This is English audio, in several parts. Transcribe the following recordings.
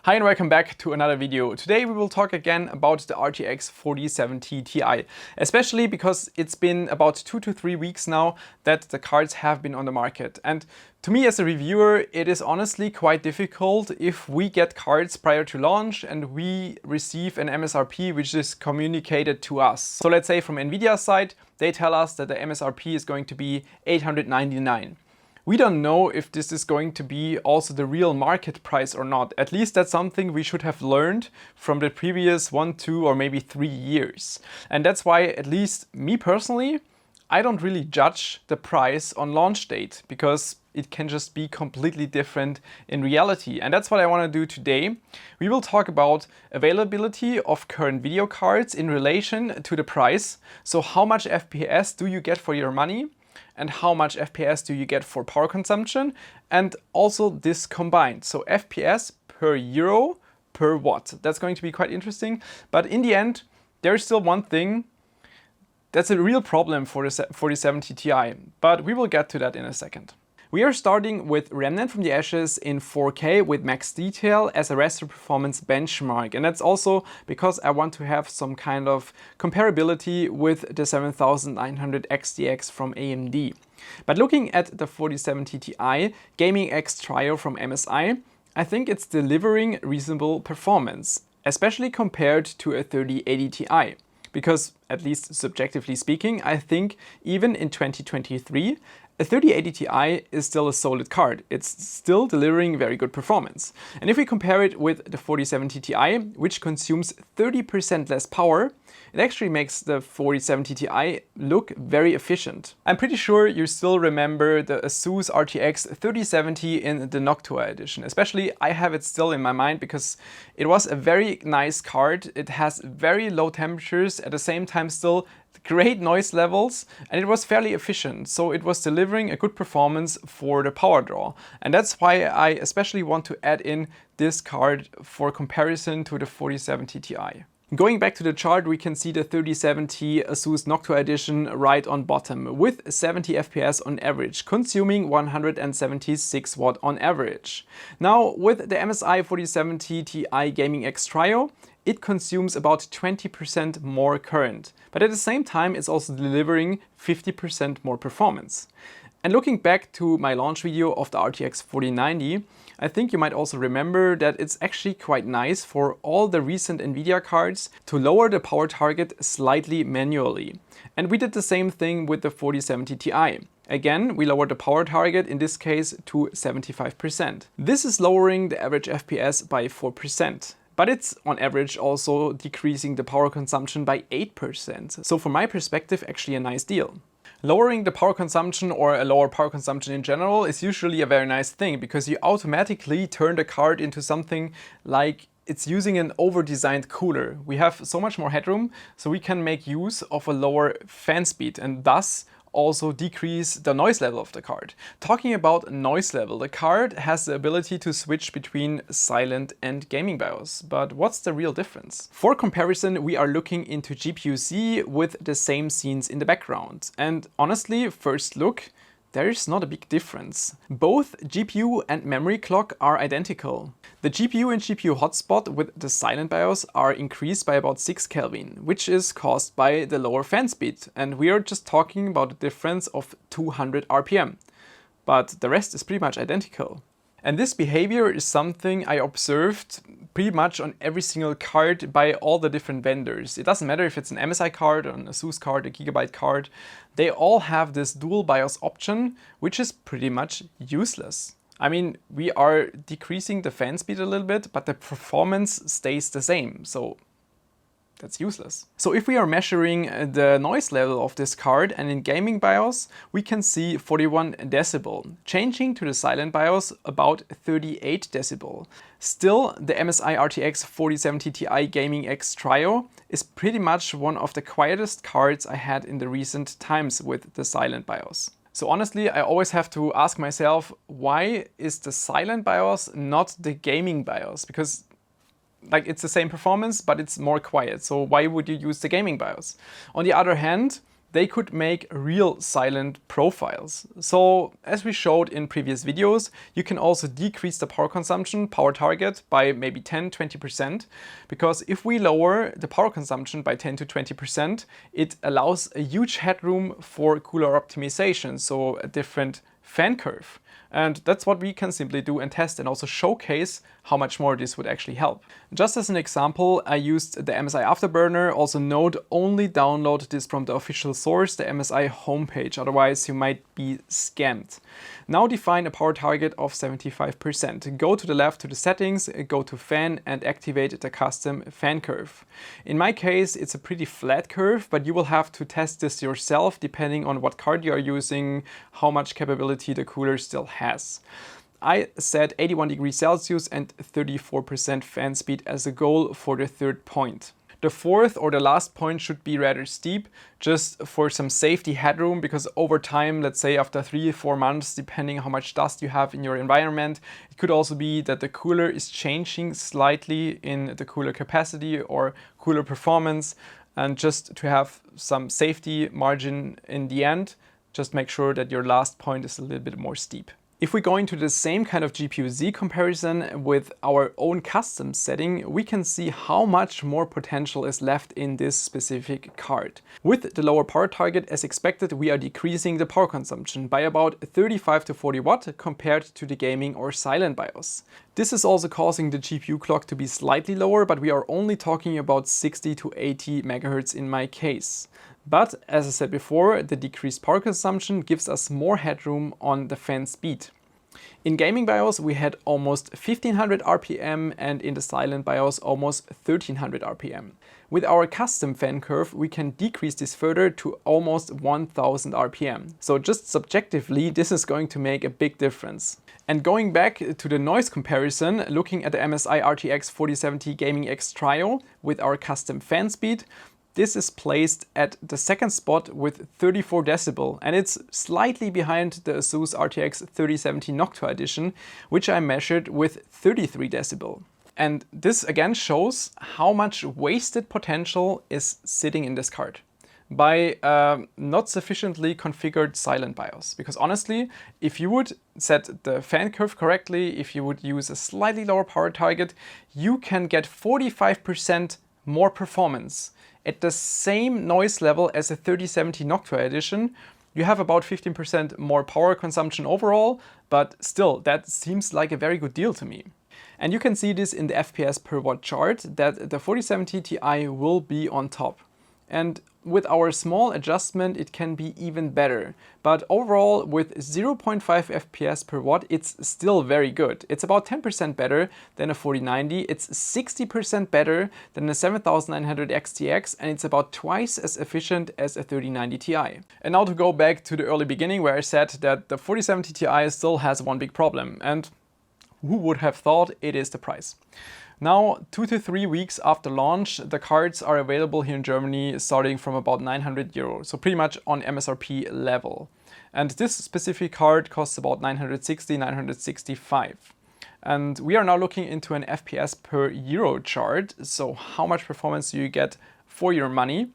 Hi and welcome back to another video. Today we will talk again about the RTX 4070 Ti, especially because it's been about 2 to 3 weeks now that the cards have been on the market. And to me as a reviewer, it is honestly quite difficult if we get cards prior to launch and we receive an MSRP which is communicated to us. So let's say from Nvidia's side, they tell us that the MSRP is going to be $899. We don't know if this is going to be also the real market price or not. At least that's something we should have learned from the previous 1, 2 or maybe 3 years. And that's why, at least me personally, I don't really judge the price on launch date because it can just be completely different in reality. And that's what I want to do today. We will talk about availability of current video cards in relation to the price. So how much FPS do you get for your money? And how much FPS do you get for power consumption, and also this combined. So FPS per euro per watt. That's going to be quite interesting. But in the end, there's still one thing that's a real problem for the 4070 Ti, but we will get to that in a second. We are starting with Remnant from the Ashes in 4K with max detail as a Raster performance benchmark. And that's also because I want to have some kind of comparability with the 7900 XTX from AMD. But looking at the 4070 Ti Gaming X Trio from MSI, I think it's delivering reasonable performance, especially compared to a 3080 Ti. Because, at least subjectively speaking, I think even in 2023, a 3080 Ti is still a solid card. It's still delivering very good performance. And if we compare it with the 4070 Ti, which consumes 30% less power, it actually makes the 4070 Ti look very efficient. I'm pretty sure you still remember the ASUS RTX 3070 in the Noctua edition. Especially I have it still in my mind because it was a very nice card. It has very low temperatures, at the same time still great noise levels, and it was fairly efficient, so it was delivering a good performance for the power draw. And that's why I especially want to add in this card for comparison to the 4070 Ti. Going back to the chart, we can see the 3070 ASUS Noctua edition right on bottom with 70 FPS on average, consuming 176 watt on average. Now with the MSI 4070 Ti Gaming X Trio, it consumes about 20% more current, but at the same time it's also delivering 50% more performance. And looking back to my launch video of the RTX 4090, I think you might also remember that it's actually quite nice for all the recent Nvidia cards to lower the power target slightly manually. And we did the same thing with the 4070 Ti. Again, we lowered the power target, in this case to 75%. This is lowering the average FPS by 4%. But it's on average also decreasing the power consumption by 8%. So from my perspective, actually a nice deal. Lowering the power consumption or a lower power consumption in general is usually a very nice thing because you automatically turn the card into something like it's using an over-designed cooler. We have so much more headroom, so we can make use of a lower fan speed and thus also decrease the noise level of the card. Talking about noise level, the card has the ability to switch between silent and gaming BIOS. But what's the real difference? For comparison, we are looking into GPU-C with the same scenes in the background. And honestly, first look, there is not a big difference. Both GPU and memory clock are identical. The GPU and GPU hotspot with the silent BIOS are increased by about 6 Kelvin, which is caused by the lower fan speed. And we are just talking about a difference of 200 RPM. But the rest is pretty much identical. And this behavior is something I observed pretty much on every single card by all the different vendors. It doesn't matter if it's an MSI card or an ASUS card, a Gigabyte card. They all have this dual BIOS option, which is pretty much useless. I mean, we are decreasing the fan speed a little bit, but the performance stays the same. So that's useless. So if we are measuring the noise level of this card and in gaming BIOS, we can see 41 decibel, changing to the silent BIOS about 38 decibel. Still, the MSI RTX 4070 Ti Gaming X Trio is pretty much one of the quietest cards I had in the recent times with the silent BIOS. So honestly, I always have to ask myself, why is the silent BIOS not the gaming BIOS? Because like it's the same performance, but it's more quiet. So why would you use the gaming BIOS? On the other hand, they could make real silent profiles. So as we showed in previous videos, you can also decrease the power consumption, power target, by maybe 10-20%, because if we lower the power consumption by 10 to 20%, it allows a huge headroom for cooler optimization, so a different fan curve. And that's what we can simply do and test and also showcase how much more this would actually help. Just as an example, I used the MSI Afterburner. Also note, only download this from the official source, the MSI homepage, otherwise you might be scammed. Now define a power target of 75%. Go to the left to the settings, go to fan and activate the custom fan curve. In my case, it's a pretty flat curve, but you will have to test this yourself depending on what card you are using, how much capability the cooler still has. I set 81 degrees Celsius and 34% fan speed as a goal for the third point. The fourth or the last point should be rather steep, just for some safety headroom, because over time, let's say after 3-4 months, depending how much dust you have in your environment, it could also be that the cooler is changing slightly in the cooler capacity or cooler performance. And just to have some safety margin in the end, just make sure that your last point is a little bit more steep. If we go into the same kind of GPU-Z comparison with our own custom setting, we can see how much more potential is left in this specific card. With the lower power target, as expected, we are decreasing the power consumption by about 35 to 40 watt compared to the gaming or silent BIOS. This is also causing the GPU clock to be slightly lower, but we are only talking about 60 to 80 MHz in my case. But as I said before, the decreased power consumption gives us more headroom on the fan speed. In gaming BIOS we had almost 1500 RPM and in the silent BIOS almost 1300 RPM. With our custom fan curve we can decrease this further to almost 1000 RPM. So just subjectively this is going to make a big difference. And going back to the noise comparison, looking at the MSI RTX 4070 Gaming X Trio with our custom fan speed, this is placed at the second spot with 34 decibel, and it's slightly behind the ASUS RTX 3070 Noctua edition, which I measured with 33 decibel. And this again shows how much wasted potential is sitting in this card by not sufficiently configured silent BIOS. Because honestly, if you would set the fan curve correctly, if you would use a slightly lower power target, you can get 45% more performance. At the same noise level as a 3070 Noctua edition, you have about 15% more power consumption overall, but still, that seems like a very good deal to me. And you can see this in the FPS per watt chart, that the 4070 Ti will be on top. And with our small adjustment, it can be even better. But overall, with 0.5 FPS per watt, it's still very good. It's about 10% better than a 4090, it's 60% better than a 7900 XTX, and it's about twice as efficient as a 3090 Ti. And now to go back to the early beginning where I said that the 4070 Ti still has one big problem, and who would have thought it is the price. Now, 2 to 3 weeks after launch, the cards are available here in Germany starting from about 900 euros, so pretty much on MSRP level. And this specific card costs about 960, 965. And we are now looking into an FPS per euro chart, so how much performance do you get for your money?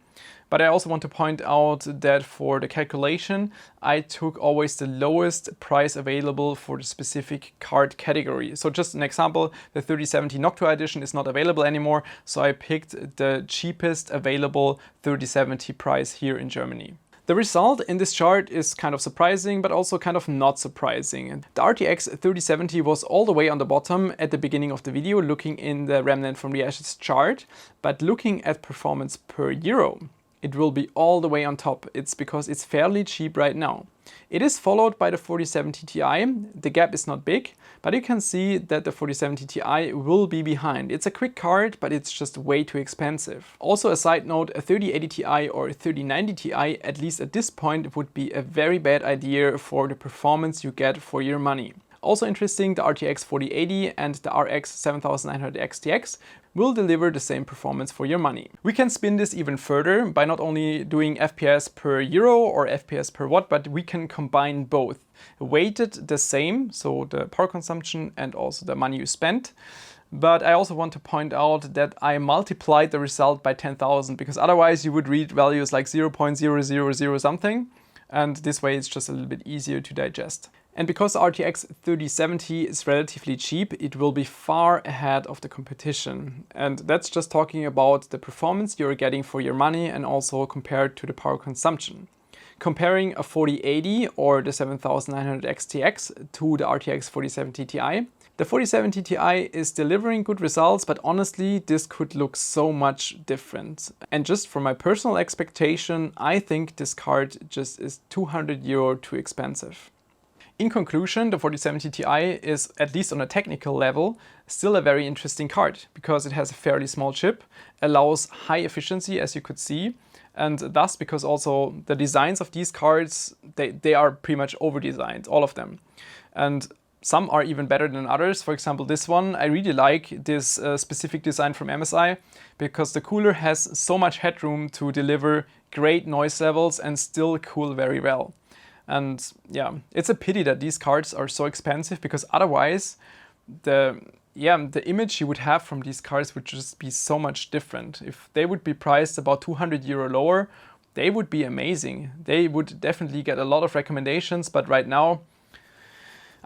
But I also want to point out that for the calculation, I took always the lowest price available for the specific card category. So just an example, the 3070 Noctua edition is not available anymore, so I picked the cheapest available 3070 price here in Germany. The result in this chart is kind of surprising, but also kind of not surprising. The RTX 3070 was all the way on the bottom at the beginning of the video, looking in the Remnant from the Ashes chart, but looking at performance per euro, it will be all the way on top. It's because it's fairly cheap right now. It is followed by the 4070 Ti. The gap is not big, but you can see that the 4070 Ti will be behind. It's a quick card, but it's just way too expensive. Also a side note, a 3080 Ti or a 3090 Ti, at least at this point, would be a very bad idea for the performance you get for your money. Also interesting, the RTX 4080 and the RX 7900 XTX will deliver the same performance for your money. We can spin this even further by not only doing FPS per euro or FPS per watt, but we can combine both. Weighted the same, so the power consumption and also the money you spent, But I also want to point out that I multiplied the result by 10,000, because otherwise you would read values like 0.000 something, and this way it's just a little bit easier to digest. And because RTX 3070 is relatively cheap, it will be far ahead of the competition. And that's just talking about the performance you're getting for your money and also compared to the power consumption. Comparing a 4080 or the 7900 XTX to the RTX 4070 Ti, the 4070 Ti is delivering good results, but honestly, this could look so much different. And just from my personal expectation, I think this card just is 200 euro too expensive. In conclusion, the 4070 Ti is, at least on a technical level, still a very interesting card, because it has a fairly small chip, allows high efficiency as you could see, and thus because also the designs of these cards, they are pretty much over-designed, all of them. And some are even better than others. For example, this one, I really like this specific design from MSI, because the cooler has so much headroom to deliver great noise levels and still cool very well. And yeah, it's a pity that these cards are so expensive, because otherwise the image you would have from these cards would just be so much different. If they would be priced about 200 euro lower, they would be amazing. They would definitely get a lot of recommendations, but right now,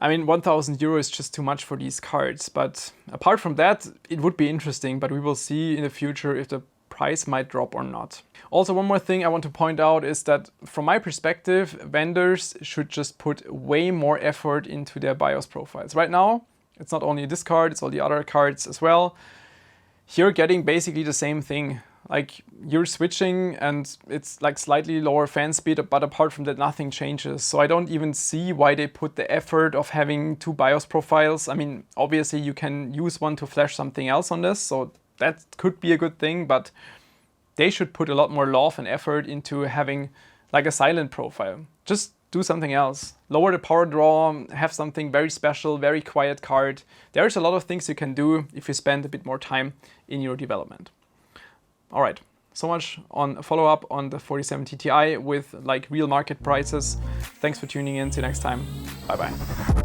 I mean, 1,000 euro is just too much for these cards. But apart from that, it would be interesting, but we will see in the future if the price might drop or not. Also, one more thing I want to point out is that from my perspective, vendors should just put way more effort into their BIOS profiles. Right now, it's not only this card, it's all the other cards as well. You're getting basically the same thing. Like, you're switching and it's like slightly lower fan speed, but apart from that, nothing changes. So I don't even see why they put the effort of having two BIOS profiles. I mean, obviously you can use one to flash something else on this, so that could be a good thing, but they should put a lot more love and effort into having like a silent profile. Just do something else. Lower the power draw, have something very special, very quiet card. There's a lot of things you can do if you spend a bit more time in your development. All right, so much on a follow-up on the 4070 Ti with like real market prices. Thanks for tuning in. See you next time. Bye-bye.